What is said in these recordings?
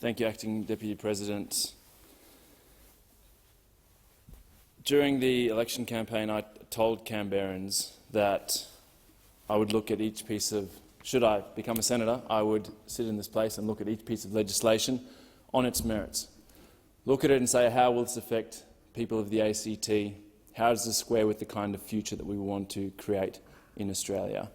Thank you, Acting Deputy President. During the election campaign, I told Canberrans that I would look at each piece of, should I become a senator, I would sit in this place and look at each piece of legislation on its merits. Look at it and say, how will this affect people of the ACT? How does this square with the kind of future that we want to create in Australia?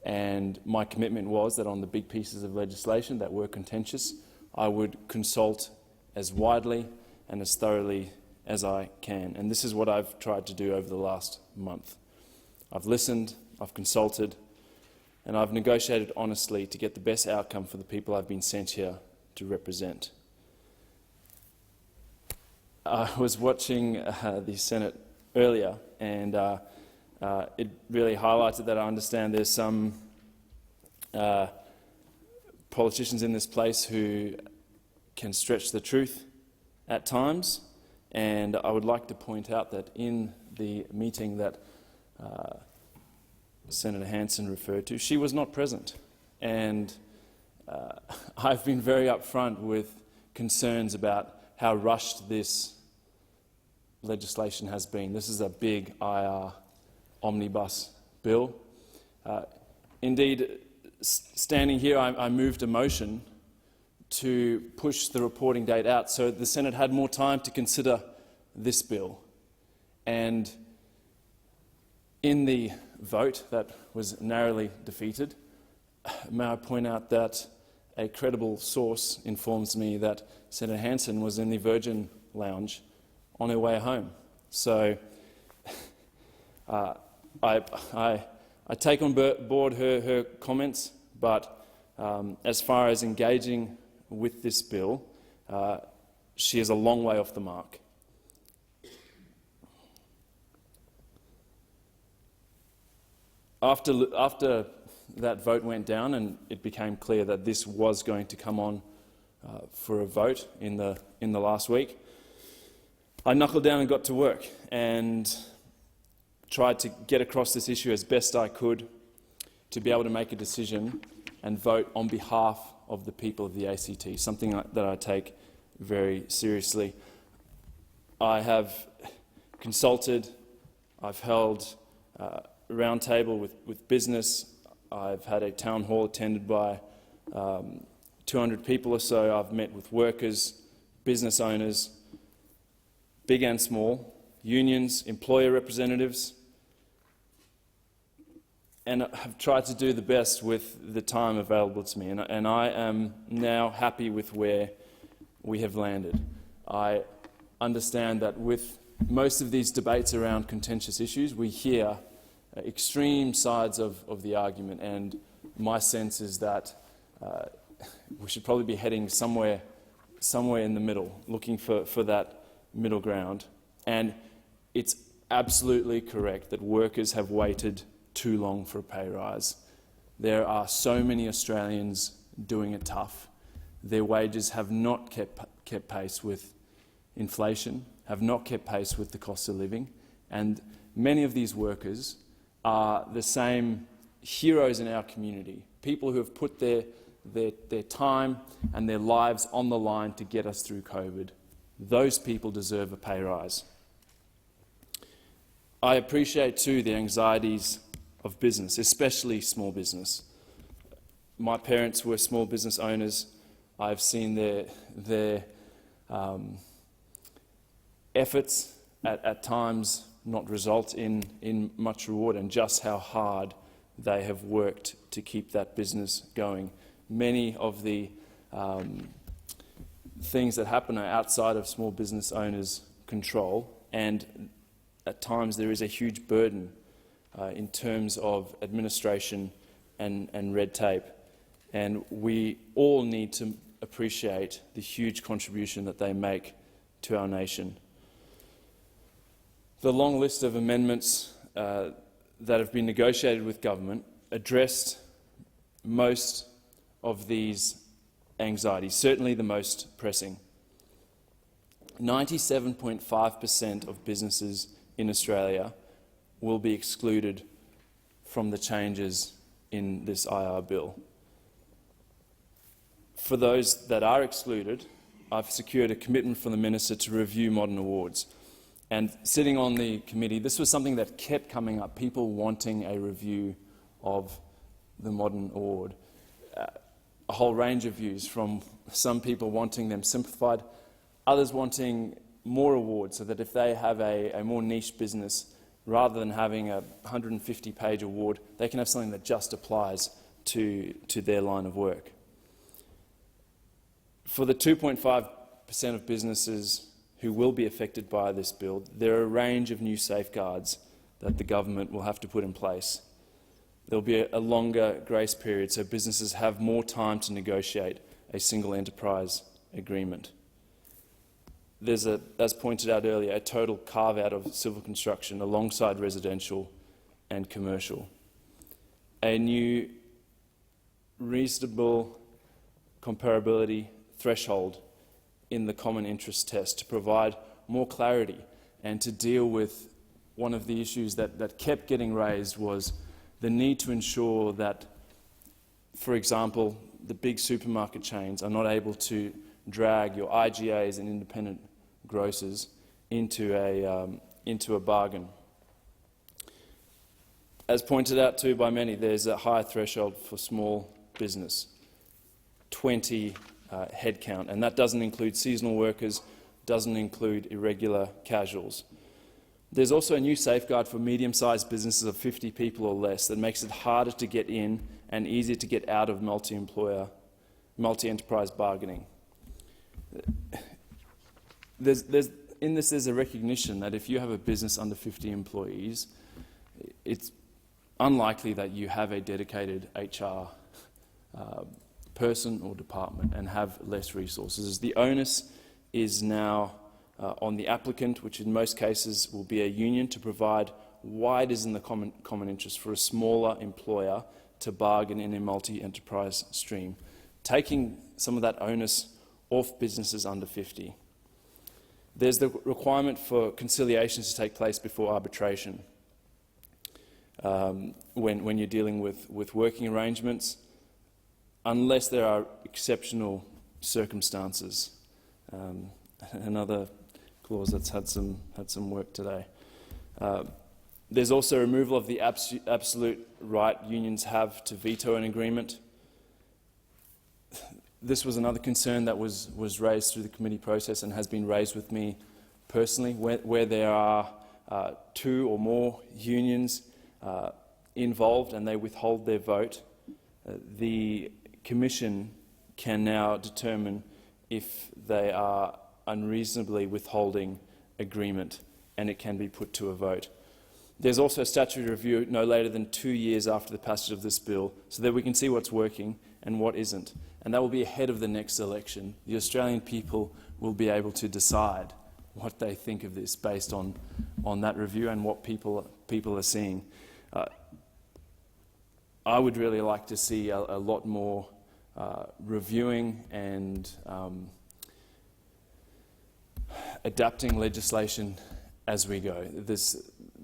And my commitment was that on the big pieces of legislation that were contentious, I would consult as widely and as thoroughly as I can. And this is what I've tried to do over the last month. I've listened, I've consulted, and I've negotiated honestly to get the best outcome for the people I've been sent here to represent. I was watching the Senate earlier, and it really highlighted that I understand there's some politicians in this place who can stretch the truth at times, and I would like to point out that in the meeting that Senator Hanson referred to, she was not present, and I've been very upfront with concerns about how rushed this legislation has been. This is a big IR omnibus bill. Indeed, standing here, I moved a motion to push the reporting date out so the Senate had more time to consider this bill. And in the vote that was narrowly defeated, may I point out that a credible source informs me that Senator Hanson was in the Virgin Lounge on her way home. So I take on board her comments, but as far as engaging with this bill, she is a long way off the mark. After that vote went down and it became clear that this was going to come on for a vote in the last week, I knuckled down and got to work and tried to get across this issue as best I could to be able to make a decision and vote on behalf of the people of the ACT, something that I take very seriously. I have consulted, I've held a roundtable with business, I've had a town hall attended by 200 people or so, I've met with workers, business owners, big and small, unions, employer representatives, and I've tried to do the best with the time available to me, and I am now happy with where we have landed. I understand that with most of these debates around contentious issues, we hear extreme sides of the argument, and my sense is that we should probably be heading somewhere in the middle, looking for that middle ground. And it's absolutely correct that workers have waited too long for a pay rise. There are so many Australians doing it tough. Their wages have not kept pace with inflation, have not kept pace with the cost of living, and many of these workers are the same heroes in our community, people who have put their time and their lives on the line to get us through COVID. Those people deserve a pay rise. I appreciate too the anxieties of business, especially small business. My parents were small business owners. I've seen their efforts at times not result in much reward, and just how hard they have worked to keep that business going. Many of the things that happen are outside of small business owners' control, and at times there is a huge burden in terms of administration and red tape, and we all need to appreciate the huge contribution that they make to our nation. The long list of amendments that have been negotiated with government addressed most of these anxieties, certainly the most pressing. 97.5% of businesses in Australia will be excluded from the changes in this IR bill. For those that are excluded, I've secured a commitment from the Minister to review modern awards. And sitting on the committee, this was something that kept coming up, people wanting a review of the modern award. A whole range of views, from some people wanting them simplified, others wanting more awards so that if they have a more niche business, rather than having a 150-page award, they can have something that just applies to their line of work. For the 2.5% of businesses who will be affected by this bill, there are a range of new safeguards that the government will have to put in place. There will be a longer grace period, so businesses have more time to negotiate a single enterprise agreement. There's, as pointed out earlier, a total carve-out of civil construction alongside residential and commercial. A new reasonable comparability threshold in the common interest test to provide more clarity and to deal with one of the issues that kept getting raised was the need to ensure that, for example, the big supermarket chains are not able to drag your IGAs and independent grocers into a bargain. As pointed out too by many, there's a higher threshold for small business, 20 headcount, and that doesn't include seasonal workers, doesn't include irregular casuals. There's also a new safeguard for medium-sized businesses of 50 people or less that makes it harder to get in and easier to get out of multi-enterprise bargaining. In this, there's a recognition that if you have a business under 50 employees, it's unlikely that you have a dedicated HR person or department and have less resources. The onus is now on the applicant, which in most cases will be a union, to provide why it is in the common interest for a smaller employer to bargain in a multi-enterprise stream, taking some of that onus off businesses under 50. There's the requirement for conciliations to take place before arbitration when you're dealing with working arrangements, unless there are exceptional circumstances. Another clause that's had some work today. There's also removal of the absolute right unions have to veto an agreement. This was another concern that was raised through the committee process and has been raised with me personally, where there are two or more unions involved and they withhold their vote. The Commission can now determine if they are unreasonably withholding agreement, and it can be put to a vote. There's also a statutory review no later than 2 years after the passage of this bill, so that we can see what's working and what isn't. And that will be ahead of the next election. The Australian people will be able to decide what they think of this based on that review and what people are seeing. I would really like to see a lot more reviewing and adapting legislation as we go.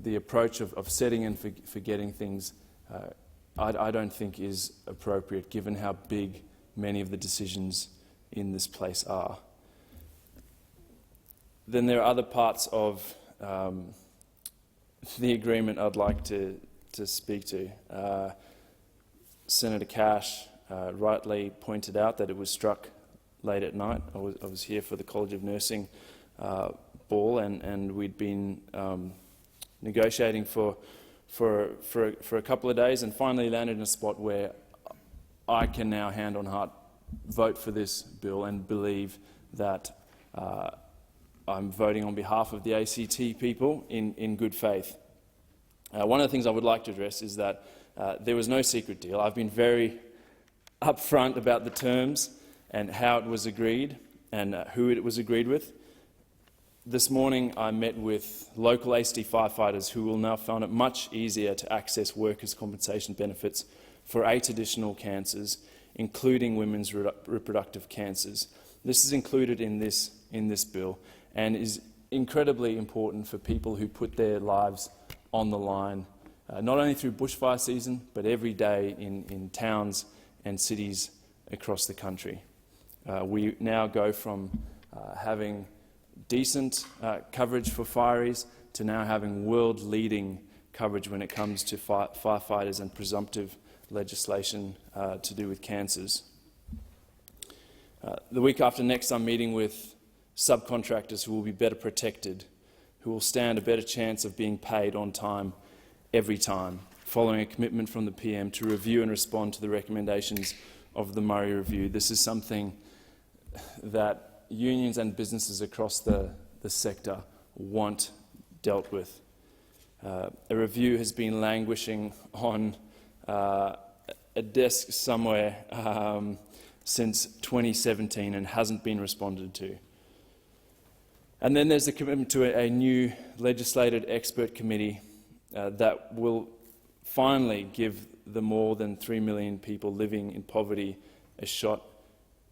The approach of setting and forgetting things, I don't think is appropriate given how big many of the decisions in this place are. Then there are other parts of the agreement I'd like to speak to. Senator Cash rightly pointed out that it was struck late at night. I was here for the College of Nursing ball, and we'd been negotiating for a couple of days, and finally landed in a spot where I can now, hand on heart, vote for this bill and believe that I'm voting on behalf of the ACT people in good faith. One of the things I would like to address is that there was no secret deal. I've been very upfront about the terms and how it was agreed and who it was agreed with. This morning I met with local ACT firefighters who will now find it much easier to access workers' compensation benefits for 8 additional cancers, including women's reproductive cancers. This is included in this bill and is incredibly important for people who put their lives on the line, not only through bushfire season, but every day in towns and cities across the country. We now go from having decent coverage for fireys to now having world-leading coverage when it comes to firefighters and presumptive legislation to do with cancers. The week after next, I'm meeting with subcontractors who will be better protected, who will stand a better chance of being paid on time every time, following a commitment from the PM to review and respond to the recommendations of the Murray Review. This is something that unions and businesses across the sector want dealt with. A review has been languishing on a desk somewhere since 2017 and hasn't been responded to. And then there's the commitment to a new legislated expert committee that will finally give the more than 3 million people living in poverty a shot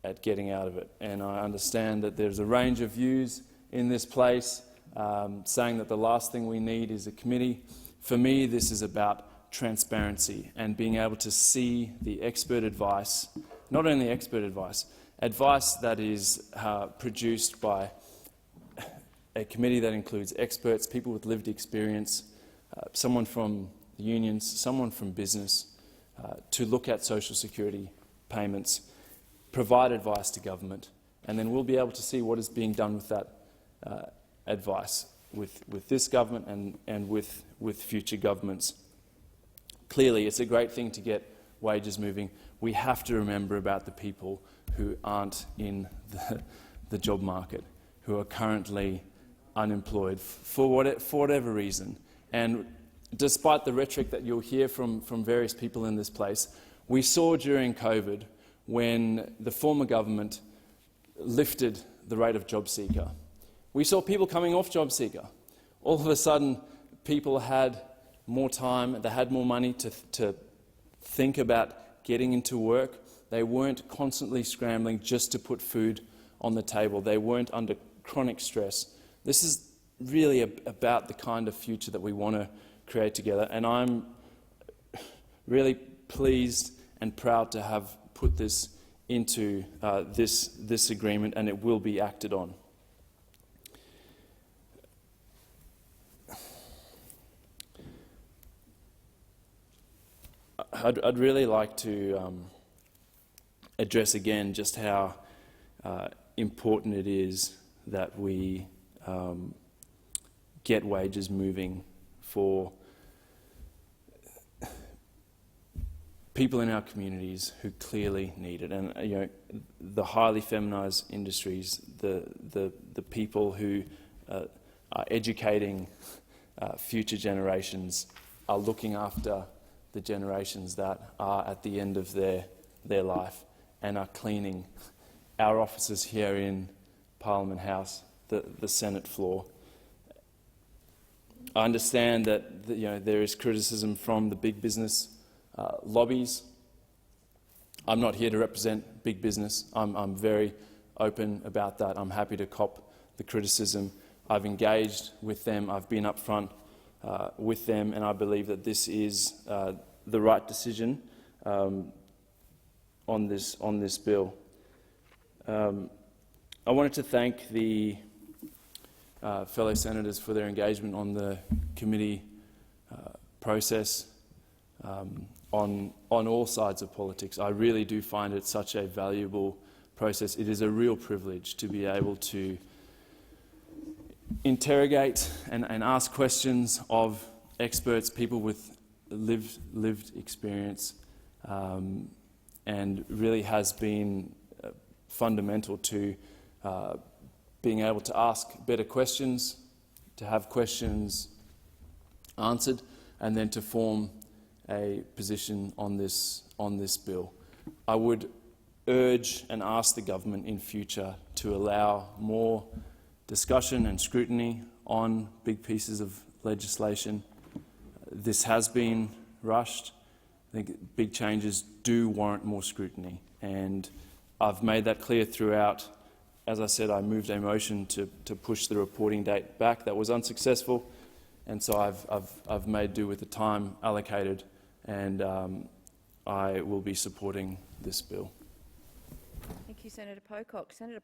at getting out of it. And I understand that there's a range of views in this place saying that the last thing we need is a committee. For me, this is about transparency and being able to see the expert advice, not only expert advice, advice that is produced by a committee that includes experts, people with lived experience, someone from the unions, someone from business, to look at social security payments, provide advice to government, and then we'll be able to see what is being done with that advice with this government and with future governments. Clearly, it's a great thing to get wages moving. We have to remember about the people who aren't in the job market, who are currently unemployed for whatever reason. And despite the rhetoric that you'll hear from various people in this place, we saw during COVID when the former government lifted the rate of job seeker. We saw people coming off job seeker. All of a sudden, people had more time, they had more money to think about getting into work. They weren't constantly scrambling just to put food on the table. They weren't under chronic stress. This is really about the kind of future that we want to create together, and I'm really pleased and proud to have put this into this agreement, and it will be acted on. I'd really like to address again just how important it is that we get wages moving for people in our communities who clearly need it. And the highly feminized industries, the people who are educating future generations, are looking after the generations that are at the end of their life and are cleaning our offices here in Parliament House, the Senate floor. I understand that there is criticism from the big business lobbies. I'm not here to represent big business. I'm very open about that. I'm happy to cop the criticism. I've engaged with them. I've been upfront with them, and I believe that this is the right decision on this bill. I wanted to thank the fellow senators for their engagement on the committee process on all sides of politics. I really do find it such a valuable process. It is a real privilege to be able to interrogate and ask questions of experts, people with lived experience, and really has been fundamental to being able to ask better questions, to have questions answered, and then to form a position on this bill. I would urge and ask the government in future to allow more discussion and scrutiny on big pieces of legislation. This has been rushed. I think big changes do warrant more scrutiny, and I've made that clear throughout. As I said, I moved a motion to push the reporting date back. That was unsuccessful, and so I've made do with the time allocated, and I will be supporting this bill. Thank you, Senator Pocock. Senator